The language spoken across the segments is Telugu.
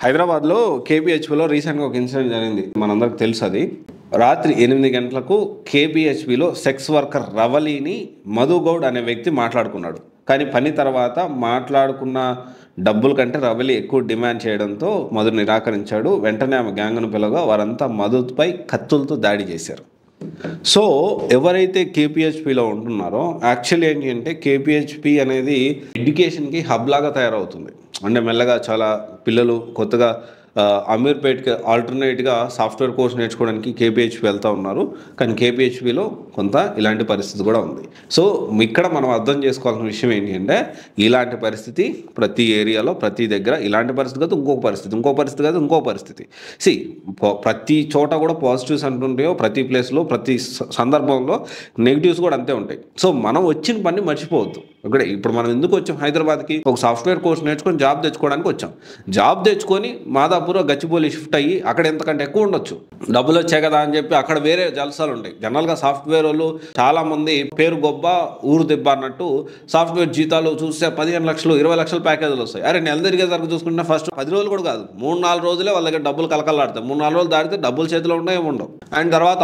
హైదరాబాద్లో కేపీహెచ్పిలో రీసెంట్గా ఒక ఇన్సిడెంట్ జరిగింది, మనందరికి తెలుసు. అది రాత్రి 8 గంటలకు కేపీహెచ్పిలో సెక్స్ వర్కర్ రవలిని మధుగౌడ్ అనే వ్యక్తి మాట్లాడుకున్నాడు. కానీ పని తర్వాత మాట్లాడుకున్న డబ్బుల కంటే రవలి ఎక్కువ డిమాండ్ చేయడంతో మధు నిరాకరించాడు. వెంటనే ఆమె గ్యాంగ్ను పిలవగా వారంతా మధుపై కత్తులతో దాడి చేశారు. సో ఎవరైతే కేపీహెచ్పిలో ఉంటున్నారో యాక్చువల్లీ ఏంటి అంటే కేపీహెచ్పి అనేది ఎడ్యుకేషన్కి హబ్ లాగా తయారవుతుంది. అంటే మెల్లగా చాలా పిల్లలు కొత్తగా అమీర్పేట్కి ఆల్టర్నేట్గా సాఫ్ట్వేర్ కోర్స్ నేర్చుకోవడానికి కేపీహెచ్పి వెళ్తూ ఉన్నారు. కానీ కేపీహెచ్పిలో కొంత ఇలాంటి పరిస్థితి కూడా ఉంది. సో ఇక్కడ మనం అర్థం చేసుకోవాల్సిన విషయం ఏంటి అంటే ఇలాంటి పరిస్థితి ప్రతి ఏరియాలో ప్రతి దగ్గర ఇలాంటి పరిస్థితి కాదు, ఇంకో పరిస్థితి కాదు ఇంకో పరిస్థితి. ప్రతి చోట కూడా పాజిటివ్స్ అంటుంటాయో, ప్రతి ప్లేస్లో ప్రతి సందర్భంలో నెగిటివ్స్ కూడా అంతే ఉంటాయి. సో మనం వచ్చిన పని మర్చిపోవద్దు. ఇప్పుడు మనం ఎందుకు వచ్చాం హైదరాబాద్కి? ఒక సాఫ్ట్వేర్ కోర్స్ నేర్చుకొని జాబ్ తెచ్చుకోవడానికి వచ్చాం. జాబ్ తెచ్చుకొని మాదాపూర్ గచ్చిబౌలి షిఫ్ట్ అయ్యి అక్కడ ఎంతకంటే ఎక్కువ ఉండొచ్చు, డబ్బులు వచ్చాయి కదా అని చెప్పి అక్కడ వేరే జలసాలు ఉంటాయి. జనరల్గా సాఫ్ట్వేర్ వాళ్ళు చాలా మంది పేరు గొప్ప ఊరు దెబ్బ అన్నట్టు సాఫ్ట్వేర్ జీతాలు చూస్తే 15 లక్షలు 20 లక్షల ప్యాకేజీలు వస్తాయి. అరే నెల తిరిగేసరికి చూసుకుంటే ఫస్ట్ 10 రోజులు కూడా కాదు, 3-4 రోజులే వాళ్ళ దగ్గర డబ్బులు కలకలాడతాయి. 3-4 రోజులు దాటితే డబ్బులు చేతిలో ఉండవు, ఏముండవు. అండ్ తర్వాత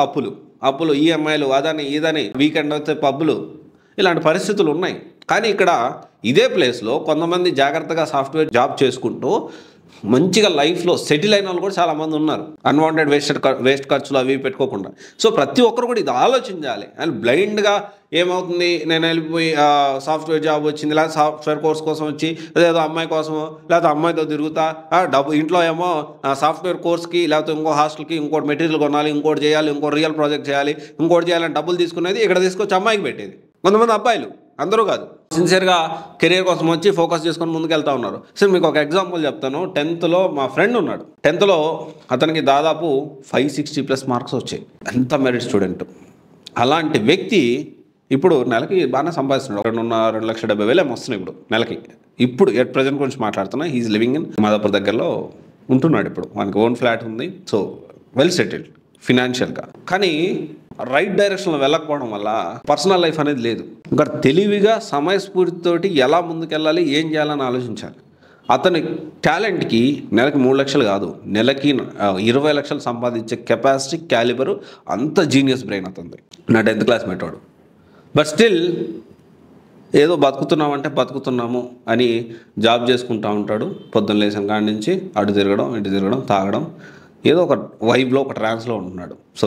అప్పులు ఈఎంఐలు అదని ఇదని, వీకెండ్ అయితే పబ్బులు, ఇలాంటి పరిస్థితులు ఉన్నాయి. కానీ ఇక్కడ ఇదే ప్లేస్లో కొంతమంది జాగ్రత్తగా సాఫ్ట్వేర్ జాబ్ చేసుకుంటూ మంచిగా లైఫ్లో సెటిల్ అయిన వాళ్ళు కూడా చాలామంది ఉన్నారు. అన్వాంటెడ్ వేస్ట్ ఖర్చులు అవి పెట్టుకోకుండా. సో ప్రతి ఒక్కరు కూడా ఇది ఆలోచించాలి. అండ్ బ్లైండ్గా ఏమవుతుంది, నేను వెళ్ళిపోయి సాఫ్ట్వేర్ జాబ్ వచ్చింది లేదా సాఫ్ట్వేర్ కోర్స్ కోసం వచ్చి లేదో అమ్మాయి కోసమో లేకపోతే అమ్మాయితో తిరుగుతా డబ్బు ఇంట్లో ఏమో సాఫ్ట్వేర్ కోర్స్కి లేకపోతే ఇంకో హాస్టల్కి ఇంకోటి మెటీరియల్ కొనాలి, ఇంకోటి చేయాలి, ఇంకో రియల్ ప్రాజెక్ట్ చేయాలి, ఇంకోటి చేయాలని డబ్బులు తీసుకునేది ఇక్కడ తీసుకొచ్చి అమ్మాయికి పెట్టేది. కొంతమంది అబ్బాయిలు, అందరూ కాదు, సిన్సియర్గా కెరీర్ కోసం వచ్చి ఫోకస్ చేసుకొని ముందుకు వెళ్తూ ఉన్నారు. సో మీకు ఒక ఎగ్జాంపుల్ చెప్తాను. 10th మా ఫ్రెండ్ ఉన్నాడు. 10th అతనికి దాదాపు 560+ మార్క్స్ వచ్చాయి. ఎంత మెరిట్ స్టూడెంట్. అలాంటి వ్యక్తి ఇప్పుడు నెలకి బాగానే సంపాదిస్తున్నాడు. 2,70,000 వస్తున్నాయి ఇప్పుడు నెలకి. ఇప్పుడు ఎట్ ప్రజెంట్ గురించి మాట్లాడుతున్నా. హీఈస్ లివింగ్ ఇన్ మాదాపూర్ దగ్గరలో ఉంటున్నాడు. ఇప్పుడు మనకి ఓన్ ఫ్లాట్ ఉంది. సో వెల్ సెటిల్డ్ ఫినాన్షియల్గా. కానీ రైట్ డైరెక్షన్లో వెళ్ళకపోవడం వల్ల పర్సనల్ లైఫ్ అనేది లేదు. ఇంకా తెలివిగా సమయస్ఫూర్తితోటి ఎలా ముందుకెళ్ళాలి, ఏం చేయాలని ఆలోచించాలి. అతని టాలెంట్కి నెలకి 3 లక్షలు కాదు, నెలకి 20 లక్షలు సంపాదించే కెపాసిటీ, క్యాలిబరు, అంత జీనియస్ బ్రెయిన్ అతనిది. నా 10th క్లాస్ మెట్టాడు. బట్ స్టిల్ ఏదో బతుకుతున్నామంటే బతుకుతున్నాము అని జాబ్ చేసుకుంటూ ఉంటాడు. పొద్దున్న లేచిన కాడి నుంచి అటు తిరగడం ఇటు తిరగడం, తాగడం, ఏదో ఒక వైబ్లో ఒక ట్రాన్స్లో ఉంటున్నాడు. సో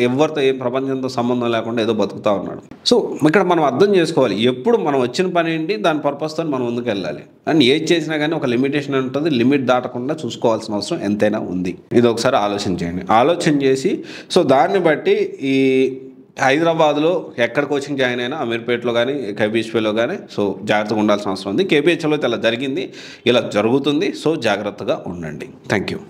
ఎవరితో ఏం ప్రపంచంతో సంబంధం లేకుండా ఏదో బతుకుతూ ఉన్నాడు. సో ఇక్కడ మనం అర్థం చేసుకోవాలి, ఎప్పుడు మనం వచ్చిన పని ఏంటి, దాని పర్పస్తో మనం ముందుకు వెళ్ళాలి. అండ్ ఏది చేసినా కానీ ఒక లిమిటేషన్ ఉంటుంది. లిమిట్ దాటకుండా చూసుకోవాల్సిన అవసరం ఎంతైనా ఉంది. ఇది ఒకసారి ఆలోచన చేసి సో దాన్ని బట్టి ఈ హైదరాబాద్లో ఎక్కడ కోచింగ్ జాయిన్ అయినా అమీర్పేట్లో కానీ కేపీహెచ్పిలో కానీ సో జాగ్రత్తగా ఉండాల్సిన అవసరం ఉంది. కేపీహెచ్లో ఇలా జరిగింది, ఇలా జరుగుతుంది. సో జాగ్రత్తగా ఉండండి. Thank you.